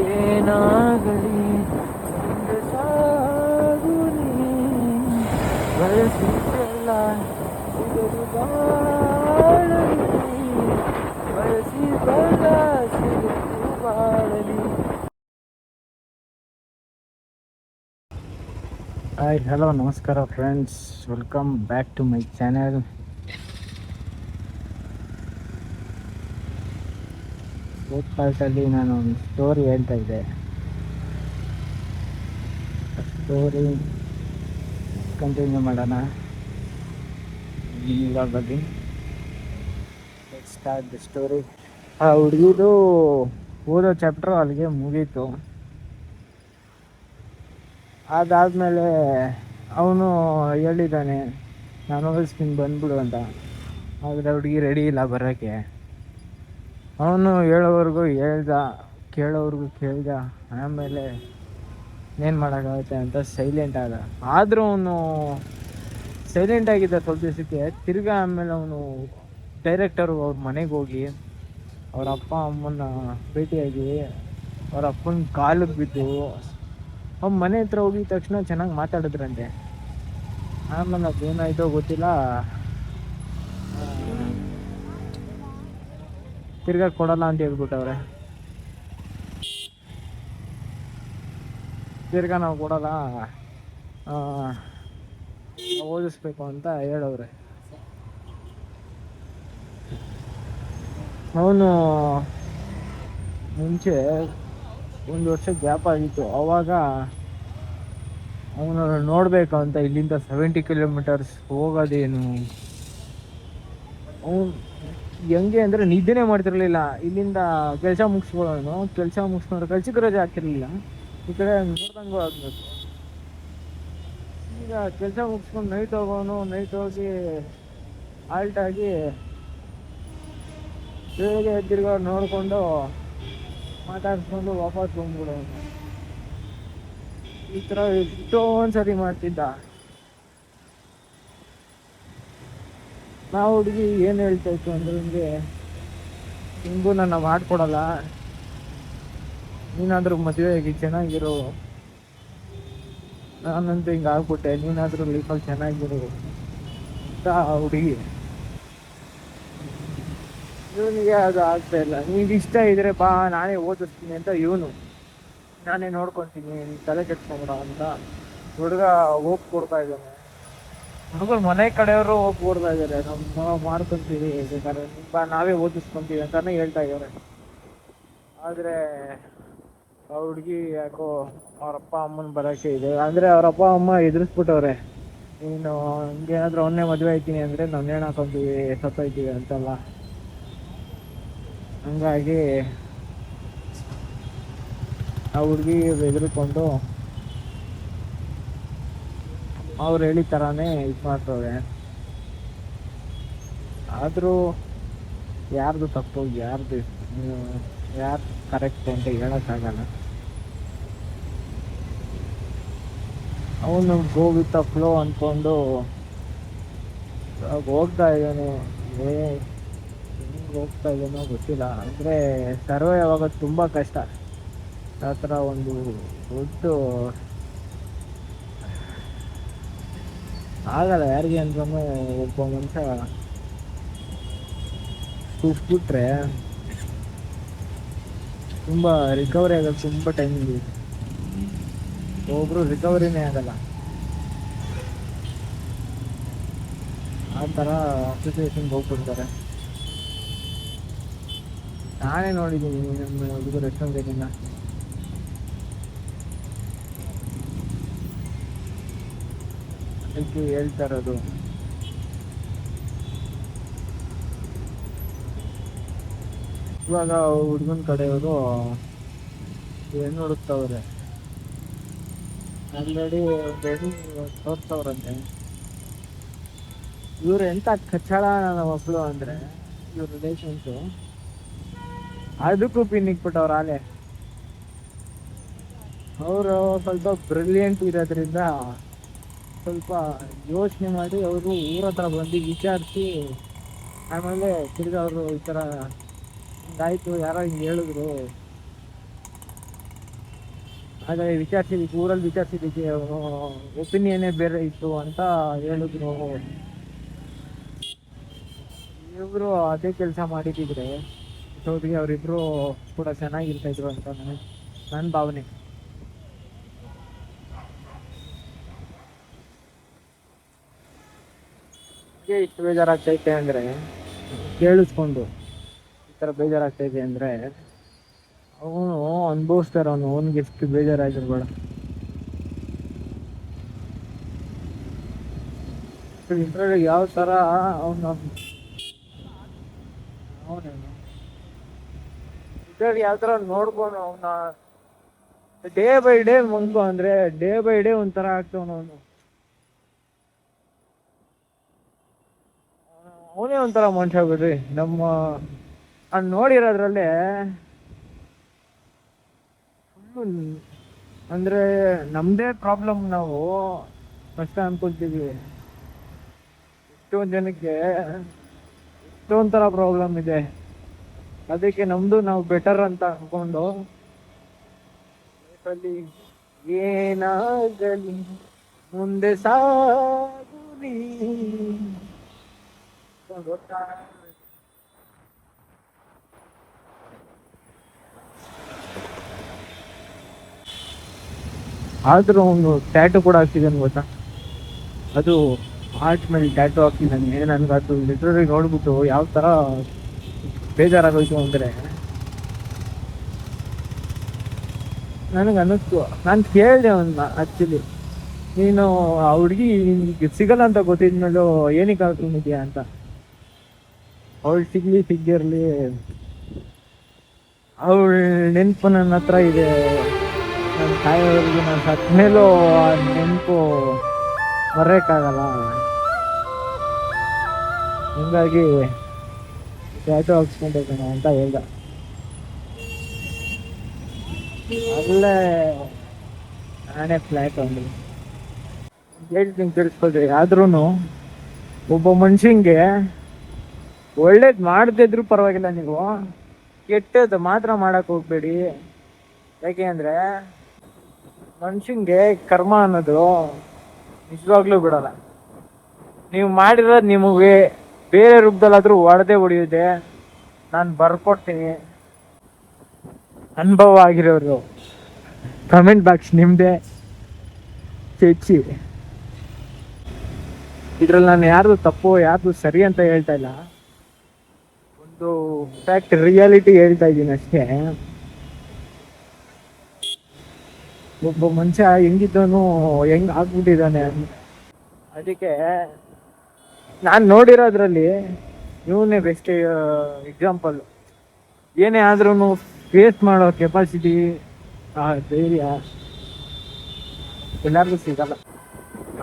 ಏನಾಗಲಿ ಮುಂದೆ ಸಾಗು ನೀ ಬಯಸಿದ್ದೆಲ್ಲ ಸಿಗದು ಬಾಳಲಿ ಬಯಸಿದ್ದೆಲ್ಲ ಸಿಗದು ಬಾಳಲಿ. ಹಾಯ್ ಹಲೋ ನಮಸ್ಕಾರ friends, welcome back to my channel. Fourth ಪಾರ್ಟಲ್ಲಿ ನಾನು ಒಂದು ಸ್ಟೋರಿ ಹೇಳ್ತಾ ಇದ್ದೆ. ಸ್ಟೋರಿ ಕಂಟಿನ್ಯೂ ಮಾಡೋಣ ಇವಾಗಲ್ಲಿ. Let's start the story. ಆ ಹುಡುಗಿದು ಓದೋ ಚಾಪ್ಟರ್ ಅಲ್ಲಿಗೆ ಮುಗೀತು. ಅದಾದಮೇಲೆ ಅವನು ಹೇಳಿದ್ದಾನೆ ನಾನು ಓದಿಸ್ತೀನಿ ಬಂದ್ಬಿಡು ಅಂತ. ಆದರೆ ಹುಡುಗಿ ರೆಡಿ ಇಲ್ಲ ಬರೋಕ್ಕೆ. ಅವನು ಹೇಳೋವರೆಗೂ ಕೇಳೋವರೆಗೂ ಕೇಳ್ದ. ಆಮೇಲೆ ಏನು ಮಾಡೋಕ್ಕಾಗುತ್ತೆ ಅಂತ ಸೈಲೆಂಟ್ ಆದ. ಆದರೂ ಅವನು ಸೈಲೆಂಟ್ ಆಗಿದ್ದ ಸ್ವಲ್ಪ ದಿವಸಕ್ಕೆ. ತಿರ್ಗಾ ಆಮೇಲೆ ಅವನು ಡೈರೆಕ್ಟರು ಅವ್ರ ಮನೆಗೆ ಹೋಗಿ ಅವ್ರ ಅಪ್ಪ ಅಮ್ಮನ ಭೇಟಿಯಾಗಿ ಅವ್ರ ಅಪ್ಪನ ಕಾಲಿಗೆ ಬಿದ್ದು ಅವ್ನ ಮನೆ ಹತ್ರ ಹೋಗಿದ ತಕ್ಷಣ ಚೆನ್ನಾಗಿ ಮಾತಾಡಿದ್ರಂತೆ. ಆಮೇಲೆ ಅದೇನಾಯ್ತೋ ಗೊತ್ತಿಲ್ಲ, ತಿರ್ಗಾ ಕೊಡಲ್ಲ ಅಂತ ಹೇಳ್ಬಿಟ್ಟವ್ರೆ. ತಿರ್ಗಾ ನಾವು ಕೊಡಲ್ಲ, ಓದಿಸ್ಬೇಕು ಅಂತ ಹೇಳವ್ರೆ. ಅವನು ಮುಂಚೆ 1 ವರ್ಷ ಗ್ಯಾಪ್ ಆಗಿತ್ತು. ಅವಾಗ ಅವನು ನೋಡಬೇಕು ಅಂತ ಇಲ್ಲಿಂದ 70 ಕಿಲೋಮೀಟರ್ಸ್ ಹೋಗೋದೇನು. ಅವನು ಹೆಂಗೆ ಅಂದರೆ ನಿದ್ದೆನೇ ಮಾಡ್ತಿರ್ಲಿಲ್ಲ. ಇಲ್ಲಿಂದ ಕೆಲಸ ಮುಗಿಸ್ಕೊಂಡ್ರೆ ಕೆಲ್ಸಕ್ಕೆ ರಜೆ ಆಗ್ತಿರ್ಲಿಲ್ಲ. ಈ ಕಡೆ ನೋಡ್ದಂಗೂ ಆಗ್ಬೇಕು. ಈಗ ಕೆಲಸ ಮುಗಿಸ್ಕೊಂಡು ನೈಟ್ ಹೋಗೋನು, ನೈಟ್ ಹೋಗಿ ಆಲ್ಟ್ ಆಗಿ ಬೆಳಿಗ್ಗೆ ತಿರ್ಗಾ ನೋಡಿಕೊಂಡು ಮಾತಾಡಿಸ್ಕೊಂಡು ವಾಪಸ್ ಬಂದ್ಬಿಡೋನು. ಈ ಥರ ಎಷ್ಟೊಂದ್ಸರಿ ಮಾಡ್ತಿದ್ದ. ನಾವು ಹುಡುಗಿ ಏನು ಹೇಳ್ತಾ ಇತ್ತು ಅಂದ್ರೆ, ಹಿಂಗೂ ನನ್ನ ಮಾಡ್ಕೊಡಲ್ಲ, ನೀನಾದರೂ ಮದುವೆ ಆಗಿ ಚೆನ್ನಾಗಿರು, ನಾನಂತೂ ಹಿಂಗೆ ಆಗ್ಬಿಟ್ಟೆ, ನೀನಾದರೂ ಲೈಫಲ್ಲಿ ಚೆನ್ನಾಗಿರು ಅಂತ ಹುಡುಗಿ. ಇವನಿಗೆ ಅದು ಆಗ್ತಾ ಇಲ್ಲ. ನಿನಗೆ ಇಷ್ಟ ಇದ್ರೆ ಬಾ, ನಾನೇ ಓದಿಸ್ತೀನಿ ಅಂತ ಇವನು. ನಾನೇ ನೋಡ್ಕೊತೀನಿ, ತಲೆ ಕೆಡ್ಸ್ಕೊಂಬಿಡ ಅಂತ ಹುಡುಗ ಹೋಗಿ ಕೊಡ್ತಾ ಇದ್ದಾನೆ. ಹುಡುಗರು ಮನೆ ಕಡೆಯವರು ಹೋಗಿ ಕೊಡ್ತಾ ಇದ್ದಾರೆ, ನಾವು ಮಾಡ್ಕೊತೀವಿ ಬೇಕಾದ್ರೆ ಬಾ, ನಾವೇ ಓದಿಸ್ಕೊತೀವಿ ಅಂತಾನೆ ಹೇಳ್ತಾ ಇದ್ದಾರೆ. ಆದರೆ ಆ ಹುಡುಗಿ ಯಾಕೋ ಅವ್ರಪ್ಪ ಅಮ್ಮನ ಬರೋಕ್ಕೆ ಇದೆ. ಅಂದರೆ ಅವರಪ್ಪ ಅಮ್ಮ ಎದುರಿಸ್ಬಿಟ್ಟವ್ರೆ, ನೀನು ಹಂಗೇನಾದರೂ ಅವನ್ನೇ ಮದುವೆ ಆಯ್ತೀನಿ ಅಂದರೆ ನಾವು ನೇಣು ಹಾಕೊತೀವಿ, ಸತ್ತೋಯ್ತೀವಿ ಅಂತಲ್ಲ. ಹಂಗಾಗಿ ಆ ಹುಡುಗಿ ಎದುರುಕೊಂಡು ಅವ್ರು ಹೇಳಿದ ಥರನೇ ಇದು ಮಾಡ್ತವ್ರೆ. ಆದರೂ ಯಾರ್ದು ತಪ್ಪು ಯಾರು ಕರೆಕ್ಟ್ ಅಂತ ಹೇಳೋಕ್ಕಾಗಲ್ಲ. ಅವನು ಗೋ ವಿತ್ ದ ಫ್ಲೋ ಅಂದ್ಕೊಂಡು ಹೋಗ್ತಾ ಇದ್ದಾನೆ. ಹೆಂಗೆ ಹೋಗ್ತಾ ಇದ್ದಾನೋ ಗೊತ್ತಿಲ್ಲ. ಅಂದರೆ ಸರ್ವೇ ಆಗೋದು ತುಂಬ ಕಷ್ಟ. ಆ ಥರ ಒಂದು ದೊಡ್ಡ ಆಗಲ್ಲ ಯಾರಿಗೆ ಅಂದ್ರೂ. ಒಬ್ಬ ಮನುಷ್ಯ ಕೂಗ್ಬಿಟ್ರೆ ತುಂಬ ರಿಕವರಿ ಆಗೋದು ತುಂಬ ಟೈಮ್ ಹಿಡಿಯುತ್ತೆ. ಒಬ್ಬರು ರಿಕವರಿನೇ ಆಗಲ್ಲ. ಆ ಥರ ಸಿಚುವೇಶನ್ಗೆ ಹೋಗ್ಬಿಡ್ತಾರೆ. ನಾನೇ ನೋಡಿದ್ದೀನಿ ನಮ್ಮ ಹುಡುಗರು ಎಷ್ಟೊಂದು ಜನ. ಅದಕ್ಕೆ ಹೇಳ್ತಾ ಇರೋದು, ಇವಾಗ ಹುಡುಗನ ಕಡೆಯವರು ಹೆಣ್ಣು ಹುಡುಕ್ತವ್ರೆ. ಆಲ್ರೆಡಿ ಒಂದು ಹೆಣ್ಣು ತೋರಿಸ್ತವ್ರಂತೆ. ಇವ್ರು ಎಂಥ ಕಚ್ಚಾಳ ನನ್ನ ಮಕ್ಕಳು ಅಂದರೆ, ಇವ್ರ ರಿಲೇಷನ್ಸು ಅದಕ್ಕೂ ಪಿನ್ನಿಕ್ಬಿಟ್ಟವ್ರು ಆಲೆ. ಅವರು ಸ್ವಲ್ಪ ಬ್ರಿಲಿಯಂಟ್ ಇರೋದ್ರಿಂದ ಸ್ವಲ್ಪ ಯೋಚನೆ ಮಾಡಿ ಅವರು ಊರ ಹತ್ರ ಬಂದು ವಿಚಾರಿಸಿ ಆಮೇಲೆ ತಿರ್ಗಿ ಅವರು ಈ ಥರ ಹಿಂಗಾಯ್ತು, ಯಾರೋ ಹಿಂಗೆ ಹೇಳಿದ್ರು, ಆದರೆ ವಿಚಾರಿಸಿದ್ದಕ್ಕೆ ಊರಲ್ಲಿ ವಿಚಾರಿಸಿದ್ದಕ್ಕೆ ಒಪಿನಿಯನ್ನೇ ಬೇರೆ ಇತ್ತು ಅಂತ ಹೇಳಿದ್ರು. ಇವರು ಅದೇ ಕೆಲಸ ಮಾಡಿದ್ದಿದ್ರೆ ಜೊತೆಗೆ ಅವರಿಬ್ರು ಕೂಡ ಚೆನ್ನಾಗಿರ್ತಾ ಇದ್ರು ಅಂತ ನನ್ನ ಭಾವನೆ. ಇಷ್ಟು ಬೇಜಾರಾಗ್ತೈತೆ ಅಂದರೆ ಕೇಳಿಸ್ಕೊಂಡು ಈ ಥರ ಬೇಜಾರಾಗ್ತೈತೆ ಅಂದರೆ ಅವನು ಅನುಭವಿಸ್ತಾರ, ಅವನಿಗೆ ಎಷ್ಟು ಬೇಜಾರಾಗಿರ್ಬೇಡ. ಇದ್ರಲ್ಲಿ ಯಾವ ಥರ ಅವನು ಇದ್ರಲ್ಲಿ ಯಾವ ಥರ ನೋಡ್ಕೊಂಡು ಅವನ ಡೇ ಬೈ ಡೇ ಮುಂದ್ಕೊ ಅಂದರೆ ಡೇ ಬೈ ಡೇ ಒಂಥರ ಆಗ್ತವನು. ಅವನೇ ಒಂಥರ ಮನುಷ್ಯ ಬಿಡ್ರಿ. ನಮ್ಮ ನೋಡಿರೋದ್ರಲ್ಲೇ ಅಂದ್ರೆ ನಮ್ದೇ ಪ್ರಾಬ್ಲಮ್ ನಾವು ಫಸ್ಟ್ ಅನ್ಕೊಳ್ತೀವಿ. ಎಷ್ಟೊಂದು ಜನಕ್ಕೆ ಎಷ್ಟೊಂದು ಥರ ಪ್ರಾಬ್ಲಮ್ ಇದೆ, ಅದಕ್ಕೆ ನಮ್ದು ನಾವು ಬೆಟರ್ ಅಂತ ಅನ್ಕೊಂಡು ಏನಾಗಲಿ ಮುಂದೆ ಸಾಗುಲಿ ಆದ್ರೂ ಅವನು ಟ್ಯಾಟು ಕೂಡ ಹಾಕ್ತಿದ್ದಾನೆ ಗೊತ್ತಾ. ಅದು ಆರ್ಟ್ ಮೇಲೆ ಟ್ಯಾಟು ಹಾಕ್ತಿದ್ದಾನೆ. ನನ್ಗೆ ಅದು ಲಿಟ್ರಲಿ ನೋಡ್ಬಿಟ್ಟು ಯಾವ ಥರ ಬೇಜಾರಾಗೋಯ್ತು ಅಂದರೆ ನನಗೆ ಅನ್ನಿಸ್ತು. ನಾನು ಕೇಳಿದೆ ಅವನ್ನ, ಆ್ಯಕ್ಚುಲಿ ನೀನು ಆ ಹುಡುಗಿ ಸಿಗಲ್ಲ ಅಂತ ಗೊತ್ತಿದ್ಮೇಲೆ ಏನಕ್ಕೆ ಹಾಕೊಂಡಿದ್ಯಾ ಅಂತ. ಅವಳು ಸಿಗಿರ್ಲಿ, ಅವಳ ನೆನಪು ನನ್ನ ಹತ್ರ ಇದೆ. ನನ್ನ ತಾಯಿಯವ್ರಿಗೆ ನಾನು ಸತ್ತ ಮೇಲೂ ಆ ನೆನಪು ಮರೆಯೋಕ್ಕಾಗಲ್ಲ. ಹಿಂಗಾಗಿ ಟ್ಯಾಟು ಹಾಕ್ಸ್ಕೊಂಡಿದ್ದಾನೆ ಅಂತ ಹೇಳ್ದ. ಅಲ್ಲೇ ನಾನೇ ಫ್ಲ್ಯಾಟ್ ಅಂದ್ರಿ ಹೇಳ್ತೀನಿ ತಿಳಿಸ್ಕೊಳ್ರಿ. ಆದ್ರೂ ಒಬ್ಬ ಮನುಷ್ಯಂಗೆ ಒಳ್ಳೇದು ಮಾಡದಿದ್ರು ಪರವಾಗಿಲ್ಲ, ನೀವು ಕೆಟ್ಟದ್ದು ಮಾತ್ರ ಮಾಡಕ್ಕೆ ಹೋಗ್ಬೇಡಿ. ಯಾಕೆ ಅಂದರೆ ಮನುಷ್ಯಂಗೆ ಕರ್ಮ ಅನ್ನೋದು ನಿಜವಾಗ್ಲೂ ಬಿಡಲ್ಲ. ನೀವು ಮಾಡಿರೋದು ನಿಮಗೆ ಬೇರೆ ರೂಪದಲ್ಲಾದರೂ ಹೊಡೆದೇ ಹೊಡೆಯುತ್ತೆ. ನಾನು ಬರ್ಕೊಡ್ತೀನಿ. ಅನುಭವ ಆಗಿರೋರು ಕಮೆಂಟ್ ಬಾಕ್ಸ್ ನಿಮ್ಮದೇ ಹೆಚ್ಚಿ. ಇದ್ರಲ್ಲಿ ನಾನು ಯಾರ್ದು ತಪ್ಪು ಯಾರ್ದು ಸರಿ ಅಂತ ಹೇಳ್ತಾ ಇಲ್ಲ, ಒಂದು ಫ್ಯಾಕ್ಟ್ ರಿಯಾಲಿಟಿ ಹೇಳ್ತಾ ಇದ್ದೀನಿ ಅಷ್ಟೇ. ಒಬ್ಬ ಮನುಷ್ಯ ಹೆಂಗಿದ್ದವನು ಹೆಂಗ್ ಆಗ್ಬಿಟ್ಟಿದ್ದಾನೆ. ಅದಕ್ಕೆ ನಾನು ನೋಡಿರೋದ್ರಲ್ಲಿ ಇವನೇ ಬೆಸ್ಟ್ ಎಕ್ಸಾಂಪಲ್. ಏನೇ ಆದ್ರೂ ಫೇಸ್ ಮಾಡೋ ಕೆಪಾಸಿಟಿ, ಧೈರ್ಯ ಎಲ್ಲರಿಗೂ ಸಿಗಲ್ಲ.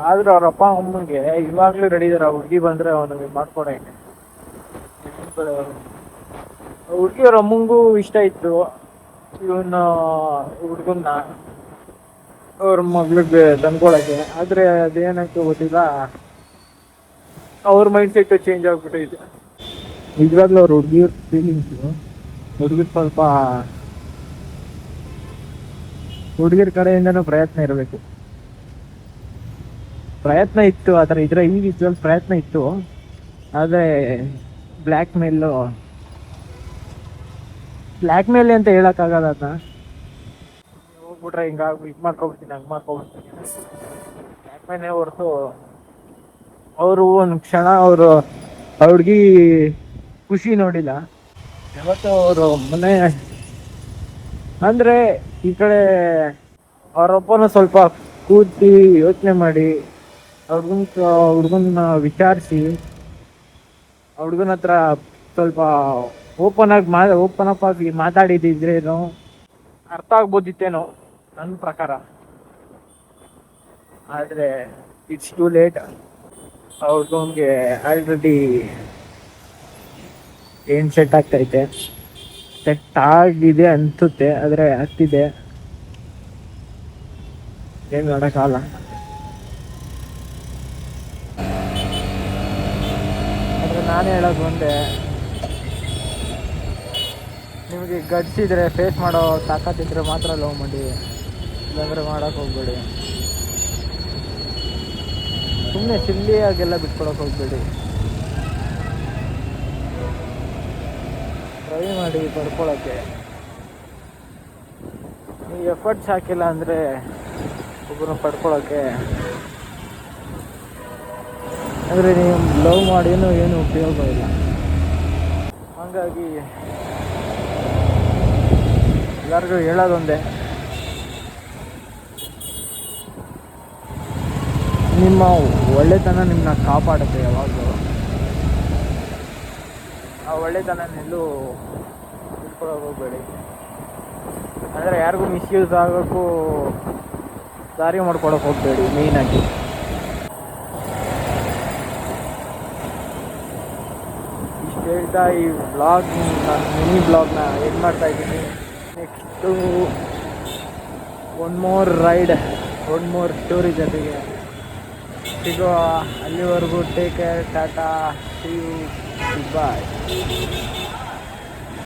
ಆದ್ರೂ ಅವ್ರ ಅಪ್ಪ ಅಮ್ಮಂಗೆ ಇವಾಗ್ಲೂ ರೆಡಿ ಇದಾರೆ. ಹುಡುಗಿ ಬಂದ್ರೆ ಅವನಿಗೆ ಮಾಡ್ಕೊಡಂಗೆ. ಹುಡುಗಿಯವ್ರ ಅಮ್ಮಂಗೂ ಇಷ್ಟ ಇತ್ತು ಇವನ್ನ ಹುಡುಗನ್ನ ಅವ್ರ ಮಗ್ಳಿಗೆ ತಂದ್ಕೊಳಕ್ಕೆ. ಆದ್ರೆ ಅದೇನಕ್ಕೆ ಗೊತ್ತಿಲ್ಲ, ಅವ್ರ ಮೈಂಡ್ ಸೆಟ್ ಚೇಂಜ್ ಆಗ್ಬಿಟ್ಟೈತೆ. ನಿಜವಾಗ್ಲೂ ಅವ್ರ ಹುಡುಗಿಯವ್ರ ಫೀಲಿಂಗ್ಸು ಹುಡುಗಿರ್ ಸ್ವಲ್ಪ ಹುಡುಗಿರ ಕಡೆಯಿಂದನೂ ಪ್ರಯತ್ನ ಇರಬೇಕು. ಪ್ರಯತ್ನ ಇತ್ತು ಆ ಥರ ಇದ್ರೆ ಈ ವಿಷಯದಲ್ಲಿ ಪ್ರಯತ್ನ ಇತ್ತು. ಆದರೆ ಬ್ಲ್ಯಾಕ್ ಮೇಲ್ ಅಂತ ಹೇಳೋಕ್ಕಾಗಲ್ಲ. ಅದನ್ನ ಹೋಗ್ಬಿಟ್ರೆ ಹಿಂಗಾಗಿ ಇದು ಮಾಡ್ಕೊಬಿಡ್ತೀನಿ ಹಂಗೆ ಮಾಡ್ಕೊಬಿಡ್ತೀನಿ ಬ್ಲ್ಯಾಕ್ ಮೇಲೇ ಹೊರತು ಅವರು ಒಂದು ಕ್ಷಣ ಅವರು ಹುಡುಗಿ ಖುಷಿ ನೋಡಿಲ್ಲ ಯಾವತ್ತು. ಅವರು ಮನೆ ಅಂದರೆ ಈ ಕಡೆ ಅವರೊಬ್ಬನ ಸ್ವಲ್ಪ ಕೂತಿ ಯೋಚನೆ ಮಾಡಿ ಹುಡುಗನ್ನ ವಿಚಾರಿಸಿ ಹುಡುಗನ ಹತ್ರ ಸ್ವಲ್ಪ ಓಪನ್ ಅಪ್ ಆಗಿ ಮಾತಾಡಿದ್ರೇನು ಅರ್ಥ ಆಗ್ಬೋದಿತ್ತೇನೋ ನನ್ನ ಪ್ರಕಾರ. ಆದರೆ ಇಟ್ಸ್ ಟೂ ಲೇಟ್. ಹುಡುಗನಿಗೆ ಆಲ್ರೆಡಿ ಏನು ಸೆಟ್ ಆಗ್ತೈತೆ, ಸೆಟ್ ಆಗಿದೆ ಅನ್ಸುತ್ತೆ. ಆದರೆ ಆಗ್ತಿದೆ, ಏನು ಮಾಡೋಕ್ಕಾಗಲ್ಲ. ಆದರೆ ನಾನು ಹೇಳೋದು ಒಂದೇ, ನಿಮಗೆ ಗಟ್ಸಿದ್ರೆ ಫೇಸ್ ಮಾಡೋ ತಾಕತ್ತಿದ್ರೆ ಮಾತ್ರ ಲವ್ ಮಾಡಿ. ಇಲ್ಲಾಂದರೆ ಮಾಡೋಕ್ಕೆ ಹೋಗಬೇಡಿ. ಸುಮ್ಮನೆ ಸಿಲ್ಲಿಯಾಗೆಲ್ಲ ಬಿಟ್ಕೊಡಕ್ಕೆ ಹೋಗಬೇಡಿ. ಟ್ರೈ ಮಾಡಿ ಪಡ್ಕೊಳ್ಳೋಕ್ಕೆ. ನೀವು ಎಫರ್ಟ್ಸ್ ಹಾಕಿಲ್ಲ ಅಂದರೆ ಒಬ್ಬರನ್ನ ಪಡ್ಕೊಳ್ಳೋಕ್ಕೆ, ಅಂದರೆ ನೀವು ಲವ್ ಮಾಡಿನೂ ಏನು ಉಪಯೋಗ ಇಲ್ಲ. ಹಾಗಾಗಿ ಎಲ್ಲರಿಗೂ ಹೇಳೋದೊಂದೇ, ನಿಮ್ಮ ಒಳ್ಳೆತನ ನಿಮ್ಮನ್ನ ಕಾಪಾಡುತ್ತೆ ಯಾವಾಗಲೂ. ಆ ಒಳ್ಳೆತನನೆಲ್ಲೂ ಬಿಟ್ಕೊಳಕ್ಕೆ ಹೋಗಬೇಡಿ. ಅಂದರೆ ಯಾರಿಗೂ ಮಿಸ್ಯೂಸ್ ಆಗೋಕ್ಕೂ ದಾರಿ ಮಾಡ್ಕೊಳಕ್ಕೆ ಹೋಗಬೇಡಿ ಮೇಯ್ನಾಗಿ. ಇಷ್ಟು ಹೇಳ್ತಾ ಈ ವ್ಲಾಗ್, ನಾನು ಮಿನಿ ಬ್ಲಾಗ್ನ ಎಂಡ್ ಮಾಡ್ತಾ ಇದ್ದೀನಿ. Next one more ride, one more story ಜೊತೆಗೆ ಸಿಗುವ. ಅಲ್ಲಿವರೆಗೂ take care, tata, see you, good bye.